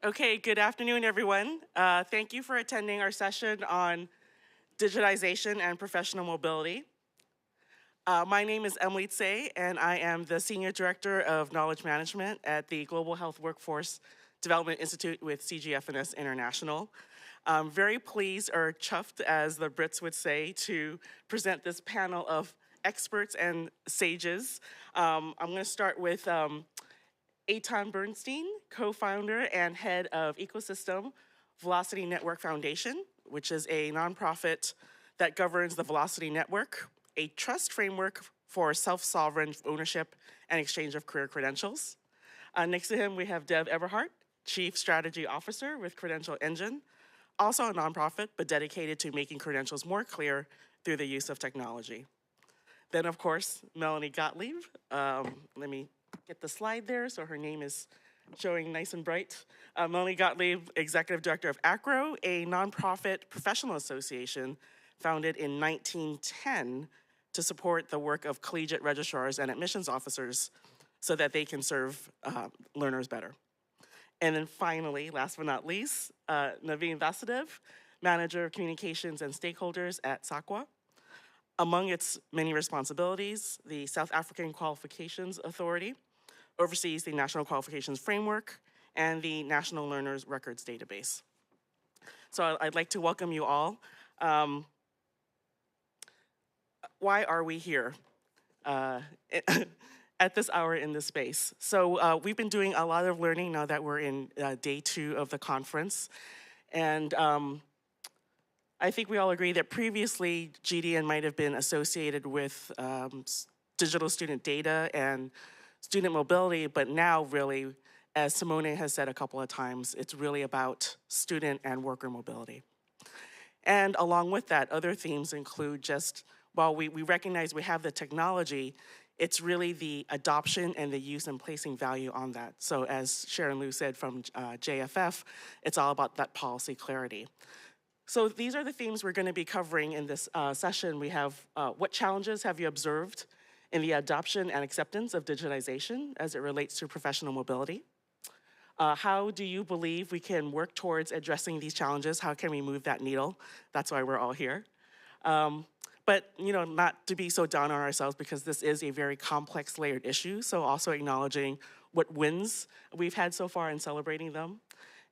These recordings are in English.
Okay, good afternoon, everyone. Thank you for attending our session on digitization and professional mobility. My name is Emily Tse, and I am the Senior Director of Knowledge Management at the Global Health Workforce Development Institute with CGFNS International. I'm very pleased, or chuffed as the Brits would say, to present this panel of experts and sages. I'm going to start with Eitan Bernstein, co-founder and head of Ecosystem Velocity Network Foundation, which is a nonprofit that governs the Velocity Network, a trust framework for self-sovereign ownership and exchange of career credentials. Next to him, we have Deb Eberhardt, Chief Strategy Officer with Credential Engine, also a nonprofit, but dedicated to making credentials more clear through the use of technology. Then, of course, Melanie Gottlieb. Let me get the slide there so her name is showing nice and bright. Melanie Gottlieb, Executive Director of ACRO, a nonprofit professional association founded in 1910 to support the work of collegiate registrars and admissions officers so that they can serve learners better. And then finally, last but not least, Naveen Vasudev, Manager of Communications and Stakeholders at SACWA. Among its many responsibilities, the South African Qualifications Authority oversees the National Qualifications Framework and the National Learners Records Database. So I'd like to welcome you all. Why are we here at this hour in this space? So we've been doing a lot of learning now that we're in day 2 of the conference. And I think we all agree that previously GDN might have been associated with digital student data and student mobility, but now really, as Simone has said a couple of times, it's really about student and worker mobility. And along with that, other themes include just, while we recognize we have the technology, it's really the adoption and the use and placing value on that. So as Sharon Liu said from JFF, it's all about that policy clarity. So these are the themes we're going to be covering in this session. We have what challenges have you observed in the adoption and acceptance of digitization as it relates to professional mobility? How do you believe we can work towards addressing these challenges? How can we move that needle? That's why we're all here. But not to be so down on ourselves, because this is a very complex, layered issue. So also acknowledging what wins we've had so far and celebrating them.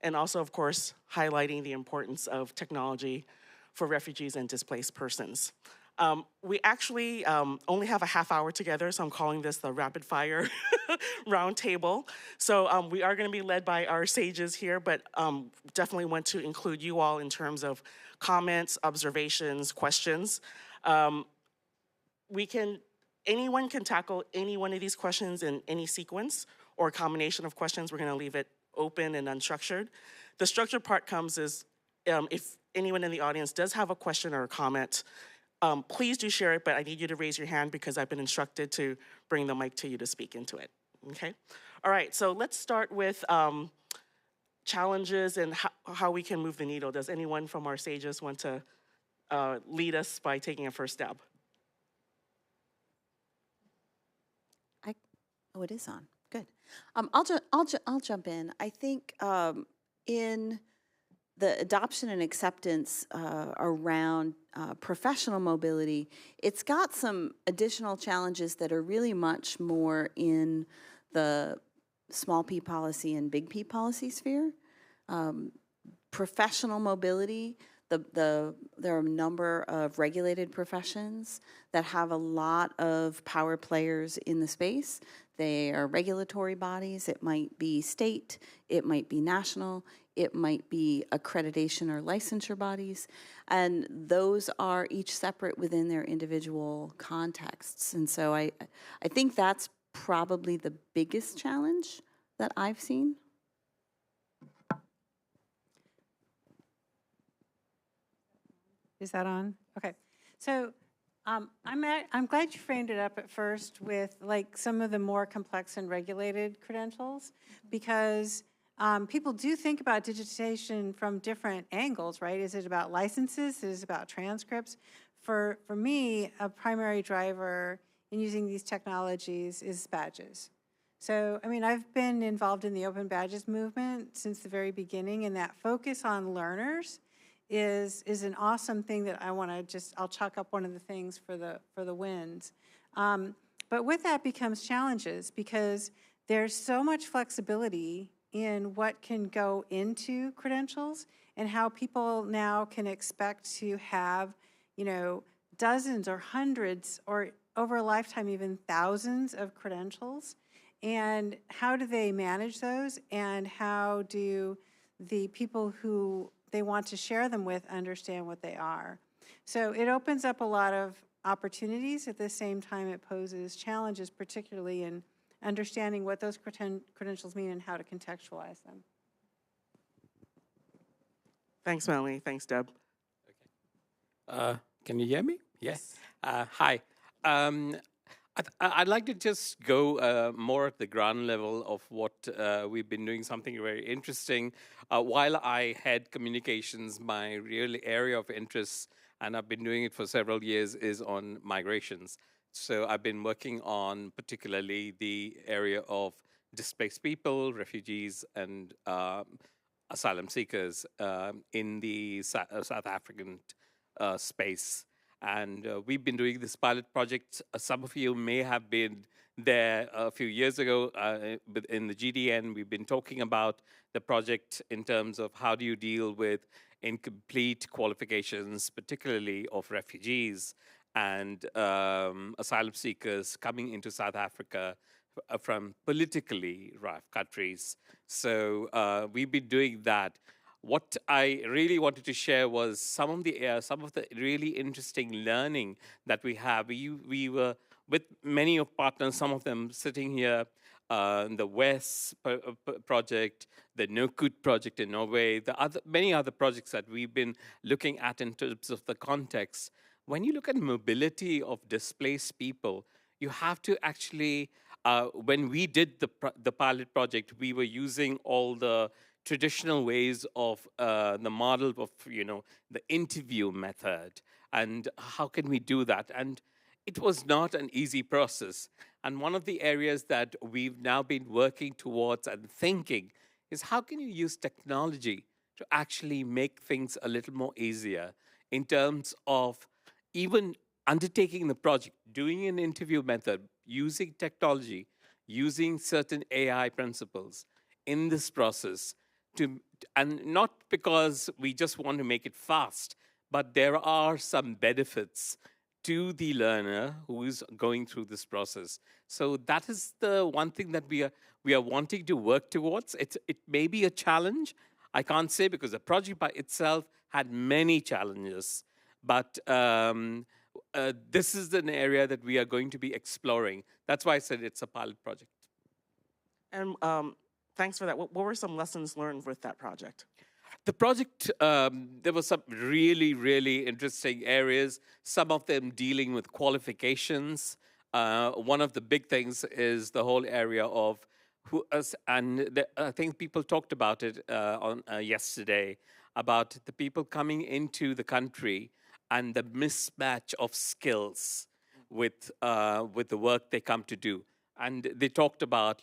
And also, of course, highlighting the importance of technology for refugees and displaced persons. We actually only have a half hour together, so I'm calling this the rapid fire roundtable. So we are going to be led by our sages here, but definitely want to include you all in terms of comments, observations, questions. Anyone can tackle any one of these questions in any sequence or combination of questions. We're going to leave it open and unstructured. The structured part comes is if anyone in the audience does have a question or a comment, please do share it, but I need you to raise your hand because I've been instructed to bring the mic to you to speak into it, okay? All right, so let's start with challenges and how we can move the needle. Does anyone from our sages want to lead us by taking a first stab? Oh, it is on. Good. I'll jump in. I think in the adoption and acceptance around professional mobility, it's got some additional challenges that are really much more in the small p policy and big P policy sphere. Professional mobility, there are a number of regulated professions that have a lot of power players in the space. They are regulatory bodies. It might be state, it might be national, it might be accreditation or licensure bodies, and those are each separate within their individual contexts. And so I think that's probably the biggest challenge that I've seen. Is that on? Okay. So I'm glad you framed it up at first with like some of the more complex and regulated credentials, because people do think about digitization from different angles, right? Is it about licenses? Is it about transcripts? For me, a primary driver in using these technologies is badges. So, I mean, I've been involved in the Open Badges movement since the very beginning, and that focus on learners is an awesome thing that I want to I'll chalk up one of the things for the wins. But with that becomes challenges because there's so much flexibility in what can go into credentials and how people now can expect to have, you know, dozens or hundreds or over a lifetime even thousands of credentials. And how do they manage those, and how do the people who they want to share them with understand what they are? So it opens up a lot of opportunities. At the same time, it poses challenges, particularly in understanding what those credentials mean and how to contextualize them. Thanks, Melanie. Thanks, Deb. Can you hear me? Yes. Hi. I'd like to just go more at the ground level of what we've been doing, something very interesting. While I head communications, my real area of interest, and I've been doing it for several years, is on migrations. So I've been working on particularly the area of displaced people, refugees, and asylum seekers in the South African space. And we've been doing this pilot project. Some of you may have been there a few years ago in the GDN. We've been talking about the project in terms of how do you deal with incomplete qualifications, particularly of refugees and asylum seekers coming into South Africa from politically rough countries. So we've been doing that. What I really wanted to share was some of the really interesting learning that we have. We were with many of partners, some of them sitting here, the WES project, the NOKUT project in Norway, many other projects that we've been looking at in terms of the context. When you look at mobility of displaced people, you have to actually, when we did the pilot project, we were using all the traditional ways of the model of, the interview method. And how can we do that? And it was not an easy process. And one of the areas that we've now been working towards and thinking is how can you use technology to actually make things a little more easier in terms of even undertaking the project, doing an interview method, using technology, using certain AI principles in this process, and not because we just want to make it fast, but there are some benefits to the learner who is going through this process. So that is the one thing that we are wanting to work towards. It may be a challenge. I can't say, because the project by itself had many challenges, but this is an area that we are going to be exploring. That's why I said it's a pilot project. And thanks for that. What were some lessons learned with that project? The project, there were some really, really interesting areas, some of them dealing with qualifications. One of the big things is the whole area of I think people talked about it on yesterday, about the people coming into the country and the mismatch of skills with the work they come to do. And they talked about,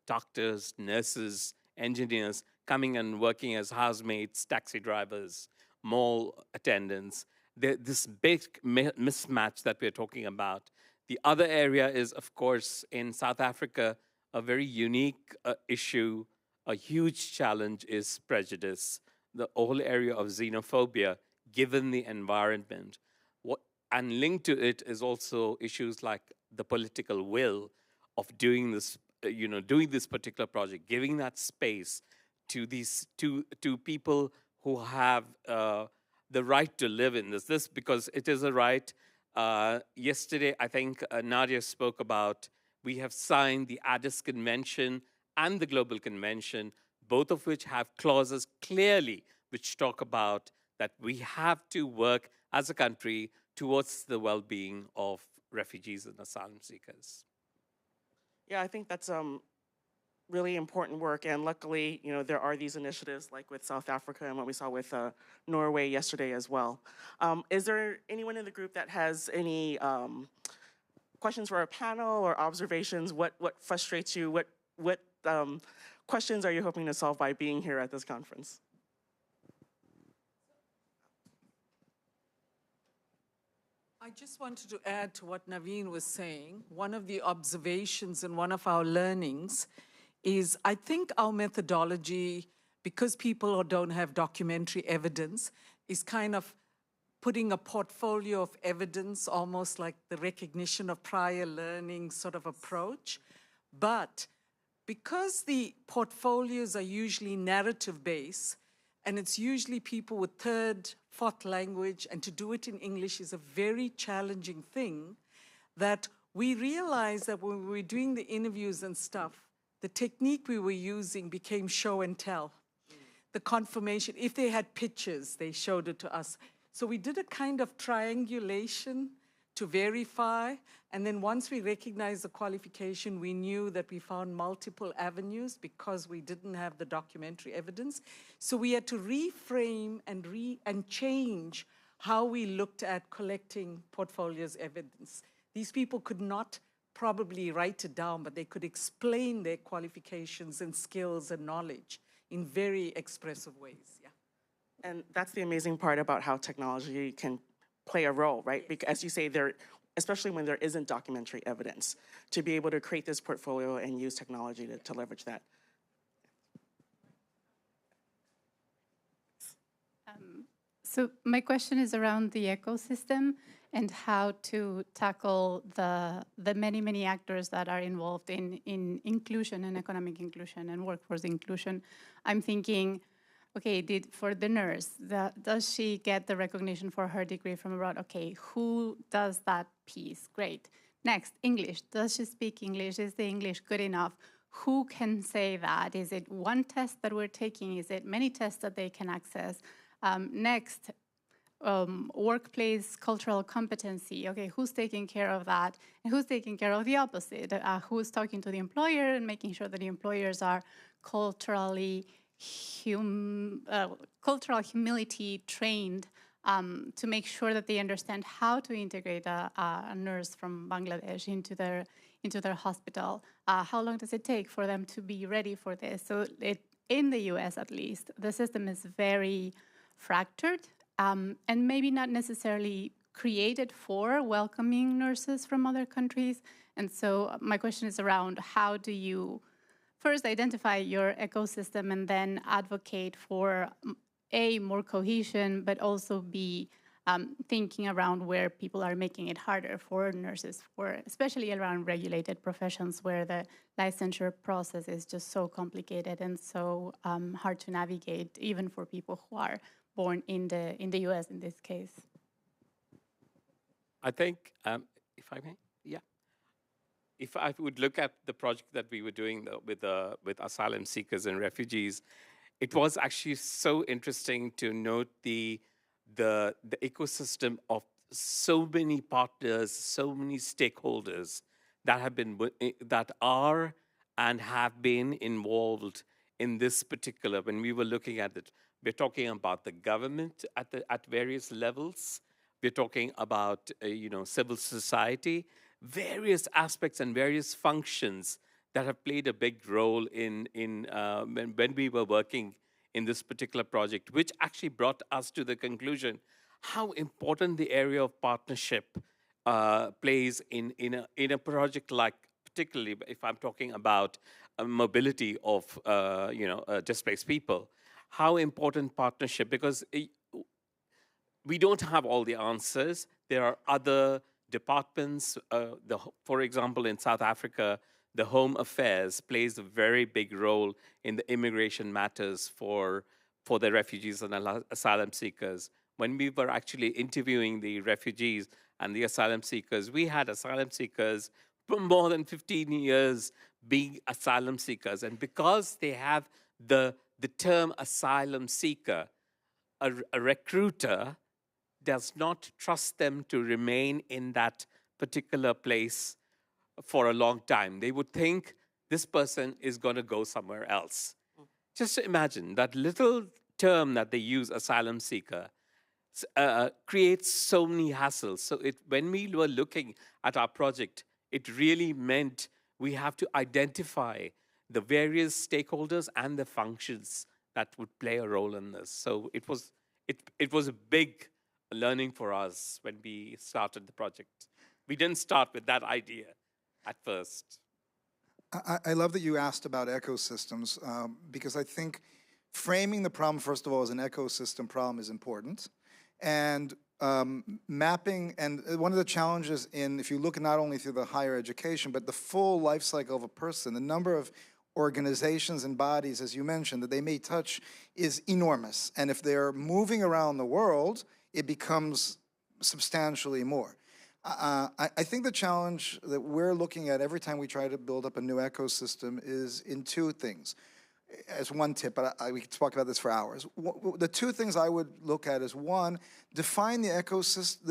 doctors, nurses, engineers coming and working as housemates, taxi drivers, mall attendants. This big mismatch that we're talking about. The other area is, of course, in South Africa, a very unique issue, a huge challenge is prejudice, the whole area of xenophobia, given the environment. And linked to it is also issues like the political will of doing this, doing this particular project, giving that space to these to people who have the right to live in this because it is a right. Yesterday, I think Nadia spoke about, we have signed the Addis Convention and the Global Convention, both of which have clauses clearly which talk about that we have to work as a country towards the well-being of refugees and asylum seekers. Yeah, I think that's really important work, and luckily, there are these initiatives like with South Africa and what we saw with Norway yesterday as well. Is there anyone in the group that has any questions for our panel or observations? What frustrates you? What what questions are you hoping to solve by being here at this conference? I just wanted to add to what Naveen was saying. One of the observations and one of our learnings is I think our methodology, because people don't have documentary evidence, is kind of putting a portfolio of evidence, almost like the recognition of prior learning sort of approach. But because the portfolios are usually narrative-based, and it's usually people with third, fourth language, and to do it in English is a very challenging thing, that we realized that when we were doing the interviews and stuff, the technique we were using became show and tell. The confirmation, if they had pictures, they showed it to us. So we did a kind of triangulation to verify, and then once we recognized the qualification, we knew that we found multiple avenues because we didn't have the documentary evidence. So we had to reframe and change how we looked at collecting portfolios evidence. These people could not probably write it down, but they could explain their qualifications and skills and knowledge in very expressive ways, yeah. And that's the amazing part about how technology can play a role, right? Because as you say, especially when there isn't documentary evidence, to be able to create this portfolio and use technology to leverage that. So my question is around the ecosystem and how to tackle the many, many actors that are involved in inclusion and economic inclusion and workforce inclusion. I'm thinking, okay, for the nurse, does she get the recognition for her degree from abroad? Okay, who does that piece? Great. Next, English. Does she speak English? Is the English good enough? Who can say that? Is it one test that we're taking? Is it many tests that they can access? Next, workplace cultural competency. Okay, who's taking care of that? And who's taking care of the opposite? Who's talking to the employer and making sure that the employers are cultural humility trained to make sure that they understand how to integrate a nurse from Bangladesh into their hospital. How long does it take for them to be ready for this? So in the US at least, the system is very fractured and maybe not necessarily created for welcoming nurses from other countries. And so my question is around how do you first identify your ecosystem and then advocate for A, more cohesion, but also B, thinking around where people are making it harder for nurses, especially around regulated professions where the licensure process is just so complicated and so hard to navigate, even for people who are born in the US in this case. I think, if I may, yeah. If I would look at the project that we were doing with asylum seekers and refugees, it was actually so interesting to note the ecosystem of so many partners, so many stakeholders that are and have been involved in this particular. When we were looking at it, we're talking about the government at various levels. We're talking about civil society, various aspects and various functions that have played a big role in when we were working in this particular project, which actually brought us to the conclusion how important the area of partnership plays in a project like, particularly if I'm talking about mobility of displaced people, how important partnership, because we don't have all the answers. There are other departments. For example, in South Africa, the Home Affairs plays a very big role in the immigration matters for the refugees and asylum seekers. When we were actually interviewing the refugees and the asylum seekers, we had asylum seekers for more than 15 years being asylum seekers. And because they have the term asylum seeker, a recruiter does not trust them to remain in that particular place for a long time. They would think this person is going to go somewhere else. Just imagine that little term that they use, asylum seeker, creates so many hassles. So when we were looking at our project, it really meant we have to identify the various stakeholders and the functions that would play a role in this. So it was a big learning for us when we started the project. We didn't start with that idea at first. I love that you asked about ecosystems because I think framing the problem, first of all, as an ecosystem problem is important. And mapping, and one of the challenges if you look not only through the higher education, but the full life cycle of a person, the number of organizations and bodies, as you mentioned, that they may touch is enormous. And if they're moving around the world, it becomes substantially more. I think the challenge that we're looking at every time we try to build up a new ecosystem is in two things. As one tip, but we could talk about this for hours. The two things I would look at is, one, define the ecosystem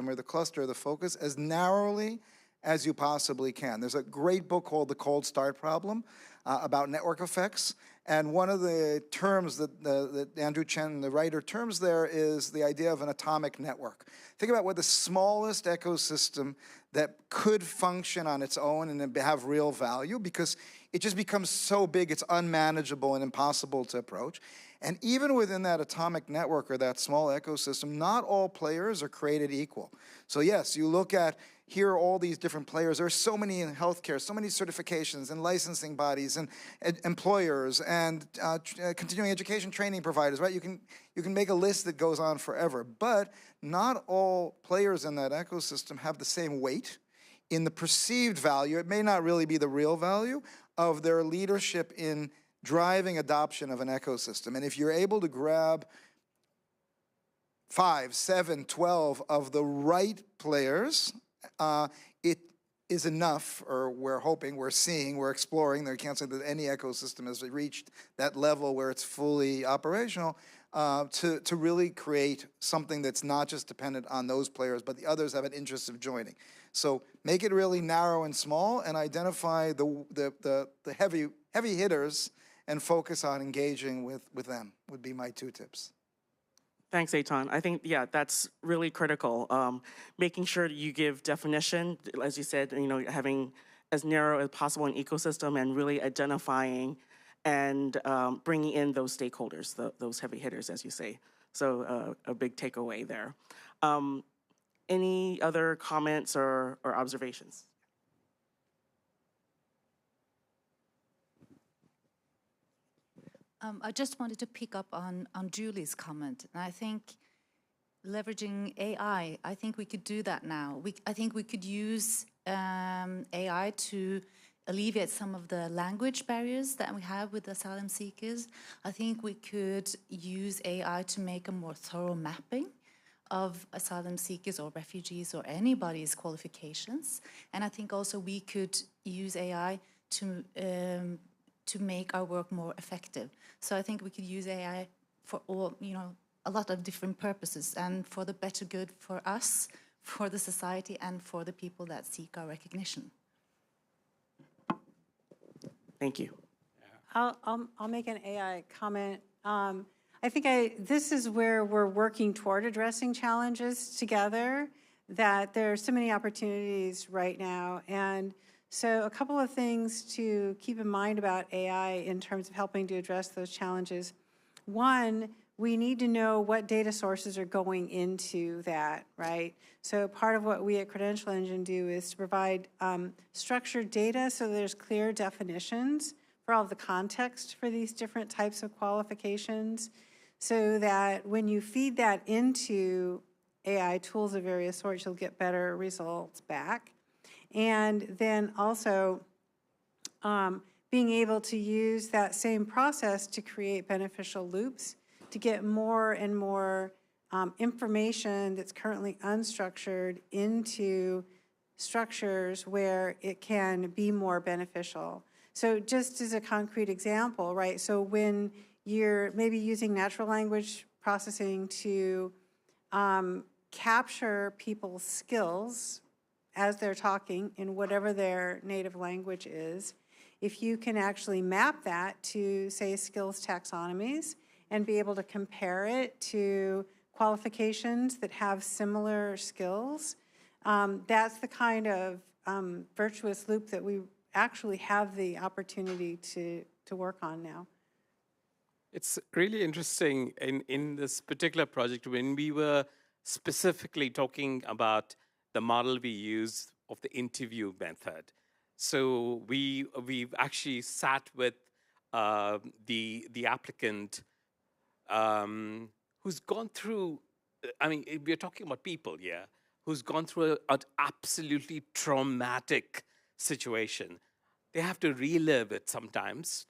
or the cluster or the focus as narrowly as you possibly can. There's a great book called The Cold Start Problem about network effects. And one of the terms that Andrew Chen, the writer, terms there is the idea of an atomic network. Think about what the smallest ecosystem that could function on its own and have real value, because it just becomes so big, it's unmanageable and impossible to approach. And even within that atomic network or that small ecosystem, not all players are created equal. So yes, you look at, here are all these different players. There are so many in healthcare, so many certifications and licensing bodies and employers and continuing education training providers, right? You can make a list that goes on forever, but not all players in that ecosystem have the same weight in the perceived value. It may not really be the real value of their leadership in driving adoption of an ecosystem. And if you're able to grab 5, 7, 12 of the right players, it is enough, or we're hoping, we're seeing, we're exploring. I can't say that any ecosystem has reached that level where it's fully operational, to really create something that's not just dependent on those players, but the others have an interest of joining. So make it really narrow and small, and identify the heavy hitters and focus on engaging with them, would be my 2 tips. Thanks, Eitan. I think, yeah, that's really critical. Making sure you give definition, as you said, having as narrow as possible an ecosystem, and really identifying and bringing in those stakeholders, those heavy hitters, as you say. So a big takeaway there. Any other comments or observations? I just wanted to pick up on Julie's comment. And I think leveraging AI, I think we could do that now. I think we could use AI to alleviate some of the language barriers that we have with asylum seekers. I think we could use AI to make a more thorough mapping of asylum seekers or refugees or anybody's qualifications. And I think also we could use AI to make our work more effective. So I think we could use AI for all, a lot of different purposes, and for the better good for us, for the society, and for the people that seek our recognition. Thank you. I'll make an AI comment. I think this is where we're working toward addressing challenges together, that there are so many opportunities right now. And so a couple of things to keep in mind about AI in terms of helping to address those challenges. One, we need to know what data sources are going into that, right? So part of what we at Credential Engine do is to provide structured data so there's clear definitions for all of the context for these different types of qualifications, so that when you feed that into AI tools of various sorts, you'll get better results back. And then also being able to use that same process to create beneficial loops, to get more and more information that's currently unstructured into structures where it can be more beneficial. So just as a concrete example, right? So when you're maybe using natural language processing to capture people's skills as they're talking in whatever their native language is, if you can actually map that to, say, skills taxonomies and be able to compare it to qualifications that have similar skills, that's the kind of virtuous loop that we actually have the opportunity to work on now. It's really interesting in this particular project when we were specifically talking about the model we use of the interview method. So we've actually sat with the applicant who's gone through. I mean, we're talking about people, yeah, who's gone through an absolutely traumatic situation. They have to relive it sometimes.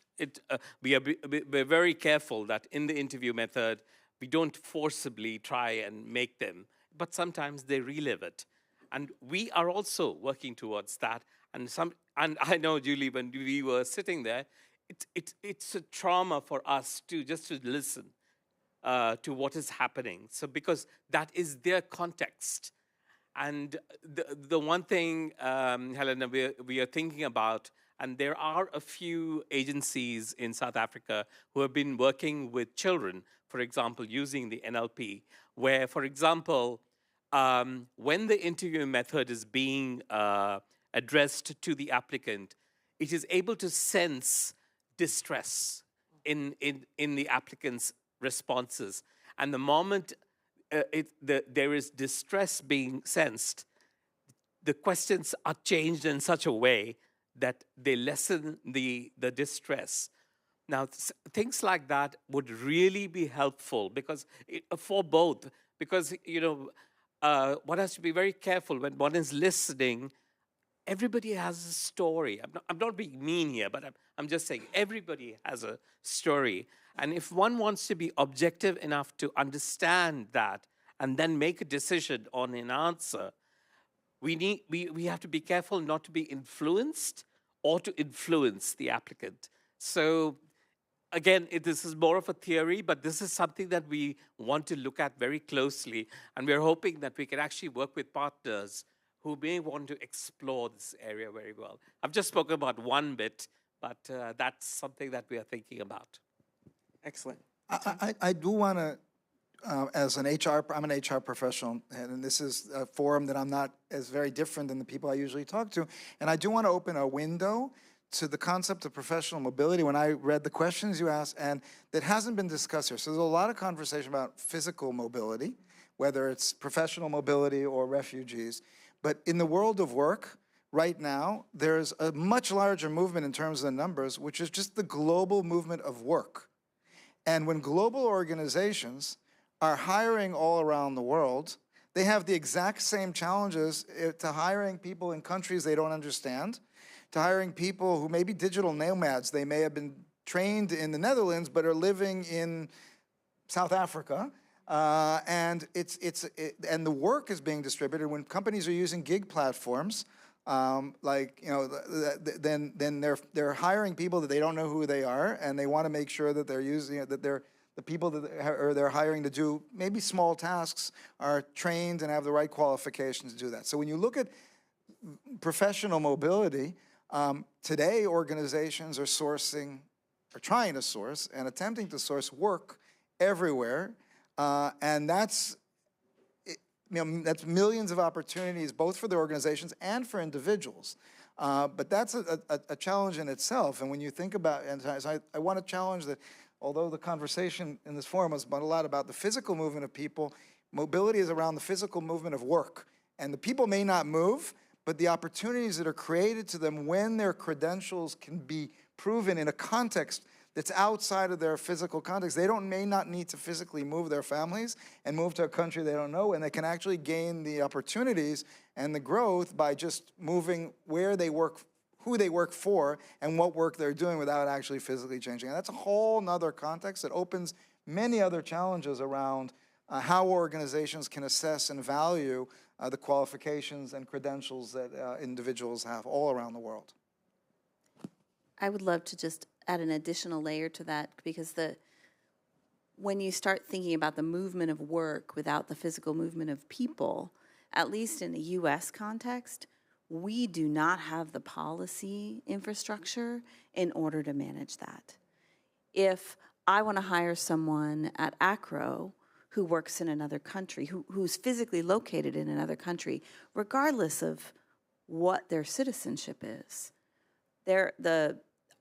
We're very careful that in the interview method, we don't forcibly try and make them, but sometimes they relive it. And we are also working towards that. And I know, Julie, when we were sitting there, it's a trauma for us to just to listen to what is happening. So because that is their context. And the one thing, Helena, we are thinking about, and there are a few agencies in South Africa who have been working with children, for example, using the NLP, where, for example, when the interview method is being addressed to the applicant, it is able to sense distress in the applicant's responses. And the moment there is distress being sensed, the questions are changed in such a way that they lessen the distress. Now, things like that would really be helpful because for both, because one has to be very careful when one is listening. Everybody has a story. I'm not being mean here, but I'm just saying everybody has a story. And if one wants to be objective enough to understand that and then make a decision on an answer, we have to be careful not to be influenced or to influence the applicant. So again, this is more of a theory, but this is something that we want to look at very closely. And we're hoping that we can actually work with partners who may want to explore this area very well. I've just spoken about one bit, but that's something that we are thinking about. Excellent. I do want to, as an HR, I'm an HR professional, and this is a forum that I'm not as very different than the people I usually talk to. And I do want to open a window to the concept of professional mobility when I read the questions you asked, and that hasn't been discussed here. So there's a lot of conversation about physical mobility, whether it's professional mobility or refugees. But in the world of work, right now, there's a much larger movement in terms of the numbers, which is just the global movement of work. And when global organizations are hiring all around the world, they have the exact same challenges to hiring people in countries they don't understand, to hiring people who may be digital nomads. They may have been trained in the Netherlands, but are living in South Africa. And the work is being distributed when companies are using gig platforms. Then they're hiring people that they don't know who they are, and they want to make sure that they're using that the people that they're hiring to do maybe small tasks are trained and have the right qualifications to do that. So when you look at professional mobility, today organizations are trying to source and attempting to source work everywhere. And that's millions of opportunities, both for the organizations and for individuals. But that's a challenge in itself. And when you think about, and I want to challenge that, although the conversation in this forum was a lot about the physical movement of people, mobility is around the physical movement of work. And the people may not move, but the opportunities that are created to them when their credentials can be proven in a context that's outside of their physical context. They may not need to physically move their families and move to a country they don't know, and they can actually gain the opportunities and the growth by just moving where they work, who they work for, and what work they're doing without actually physically changing. And that's a whole nother context that opens many other challenges around how organizations can assess and value the qualifications and credentials that individuals have all around the world. I would love to just add an additional layer to that, because when you start thinking about the movement of work without the physical movement of people, at least in the US context, we do not have the policy infrastructure in order to manage that. If I want to hire someone at Acro who works in another country, who's physically located in another country, regardless of what their citizenship is,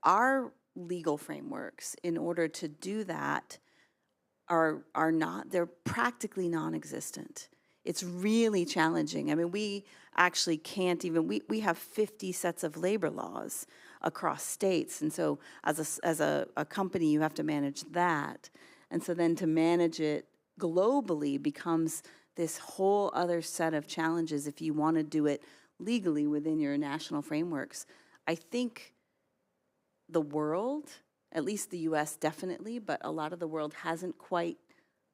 our legal frameworks, in order to do that, are not, they're practically non-existent. It's really challenging. I mean, we actually can't even, we have 50 sets of labor laws across states. And so as a company, you have to manage that. And so then to manage it globally becomes this whole other set of challenges if you want to do it legally within your national frameworks. I think the world, at least the US definitely, but a lot of the world hasn't quite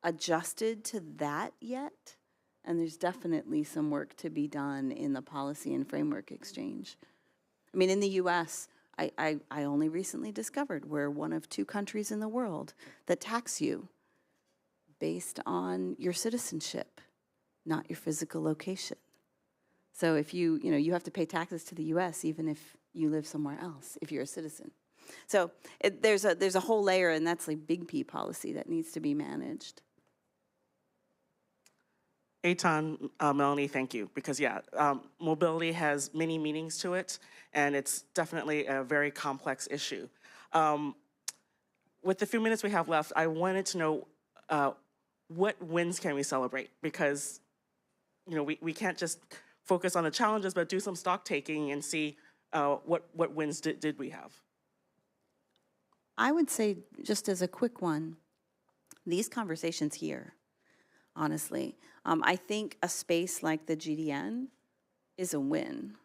adjusted to that yet. And there's definitely some work to be done in the policy and framework exchange. I mean, in the US, I only recently discovered we're one of 2 countries in the world that tax you based on your citizenship, not your physical location. So if you have to pay taxes to the US even if you live somewhere else, if you're a citizen. So there's a whole layer, and that's like big P policy that needs to be managed. Eitan, Melanie, thank you, because mobility has many meanings to it, and it's definitely a very complex issue. With the few minutes we have left, I wanted to know what wins can we celebrate, because we can't just focus on the challenges, but do some stock taking and see what wins did we have. I would say, just as a quick one, these conversations here, honestly, I think a space like the GDN is a win.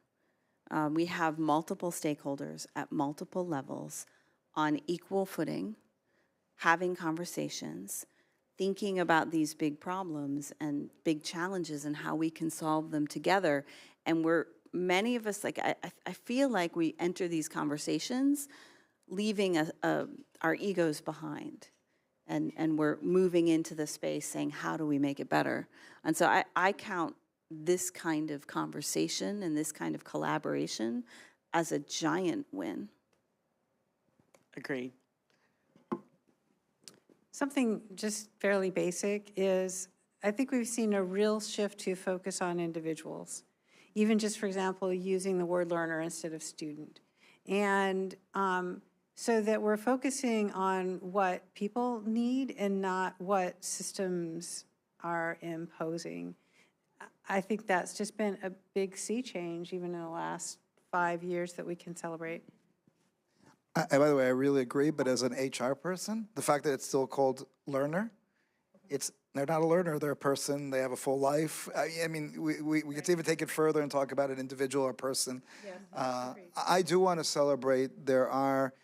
We have multiple stakeholders at multiple levels on equal footing, having conversations, thinking about these big problems and big challenges and how we can solve them together. And many of us, like, I feel like we enter these conversations leaving our egos behind. And we're moving into the space saying, how do we make it better? And so I count this kind of conversation and this kind of collaboration as a giant win. Agreed. Something just fairly basic is, I think we've seen a real shift to focus on individuals. Even just, for example, using the word learner instead of student. And so that we're focusing on what people need and not what systems are imposing. I think that's just been a big sea change, even in the last 5 years, that we can celebrate. And by the way, I really agree, but as an HR person, the fact that it's still called learner, they're not a learner, they're a person, they have a full life. I mean, we could even take it further and talk about an individual or person. Yes, I do want to celebrate, there are,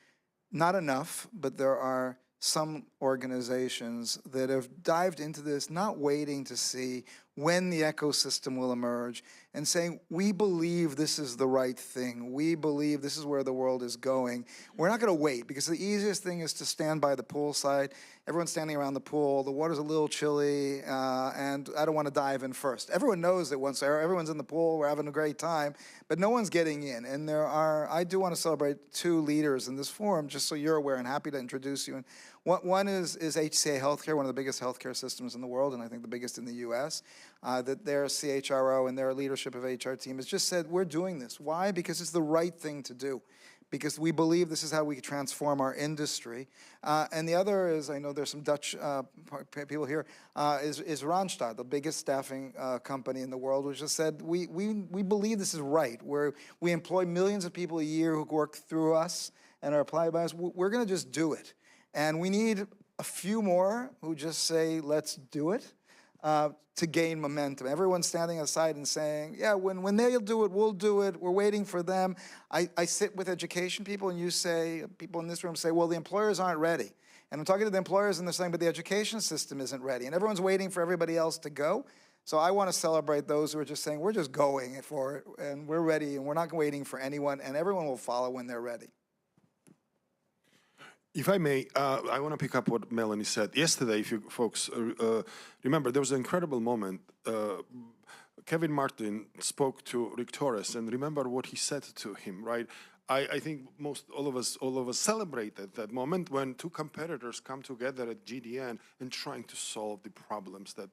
not enough, but there are some organizations that have dived into this, not waiting to see when the ecosystem will emerge, and saying, we believe this is the right thing. We believe this is where the world is going. We're not going to wait, because the easiest thing is to stand by the pool side. Everyone's standing around the pool. The water's a little chilly, and I don't want to dive in first. Everyone knows that once everyone's in the pool, we're having a great time, but no one's getting in. And I do want to celebrate 2 leaders in this forum, just so you're aware, and happy to introduce you. And one is HCA Healthcare, one of the biggest healthcare systems in the world, and I think the biggest in the U.S., that their CHRO and their leadership of HR team has just said, we're doing this. Why? Because it's the right thing to do. Because we believe this is how we transform our industry. And the other is, I know there's some Dutch people here, is Randstad, the biggest staffing company in the world, which just said, we believe this is right. We employ millions of people a year who work through us and are applied by us. We're going to just do it. And we need a few more who just say, let's do it, to gain momentum. Everyone's standing aside and saying, yeah, when they'll do it, we'll do it. We're waiting for them. I sit with education people, and people in this room say, well, the employers aren't ready. And I'm talking to the employers, and they're saying, but the education system isn't ready. And everyone's waiting for everybody else to go. So I want to celebrate those who are just saying, we're just going for it, and we're ready, and we're not waiting for anyone, and everyone will follow when they're ready. If I may, I want to pick up what Melanie said. Yesterday, if you folks remember, there was an incredible moment. Kevin Martin spoke to Rick Torres, and remember what he said to him, right? I think all of us celebrated that moment when 2 competitors come together at GDN and trying to solve the problems that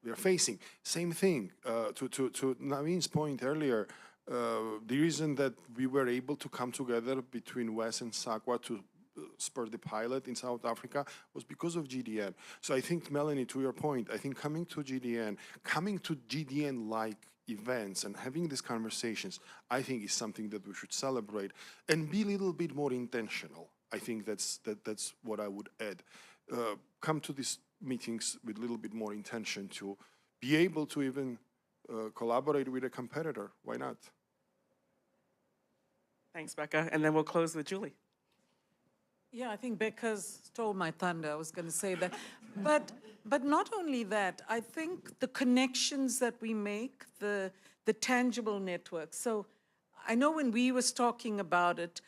we are facing. Same thing, to Naveen's point earlier, The reason that we were able to come together between Wes and SACWA to spur the pilot in South Africa was because of GDN. So I think, Melanie, to your point, I think coming to GDN-like events and having these conversations, I think is something that we should celebrate and be a little bit more intentional. I think that's what I would add. Come to these meetings with a little bit more intention to be able to even collaborate with a competitor. Why not? Thanks, Becca. And then we'll close with Julie. Yeah, I think Becca's stole my thunder. I was going to say that. But not only that, I think the connections that we make, the tangible networks. So I know when we was talking about it,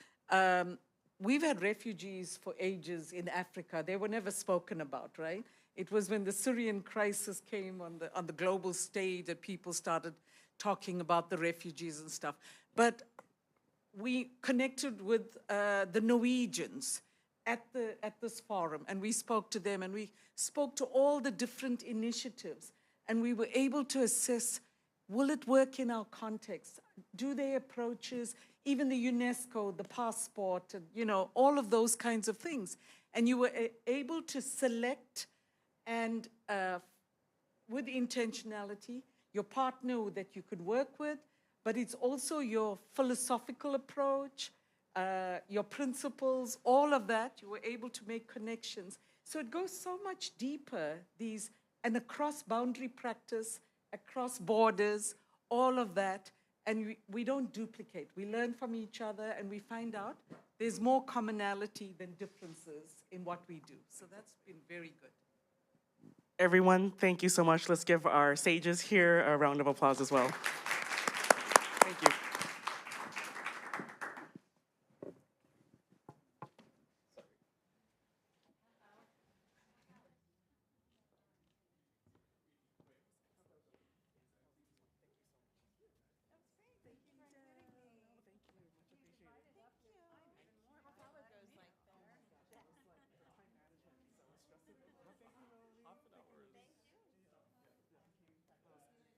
we've had refugees for ages in Africa. They were never spoken about, right? It was when the Syrian crisis came on the global stage that people started talking about the refugees and stuff. But we connected with the Norwegians at this forum, and we spoke to them, and we spoke to all the different initiatives, and we were able to assess, will it work in our context? Do they approaches, even the UNESCO, the passport, and, you know, all of those kinds of things. And you were able to select and with intentionality, your partner that you could work with, but it's also your philosophical approach, your principles, all of that, you were able to make connections. So it goes so much deeper, and across boundary practice, across borders, all of that, and we don't duplicate. We learn from each other, and we find out there's more commonality than differences in what we do. So that's been very good. Everyone, thank you so much. Let's give our sages here a round of applause as well. Thank you.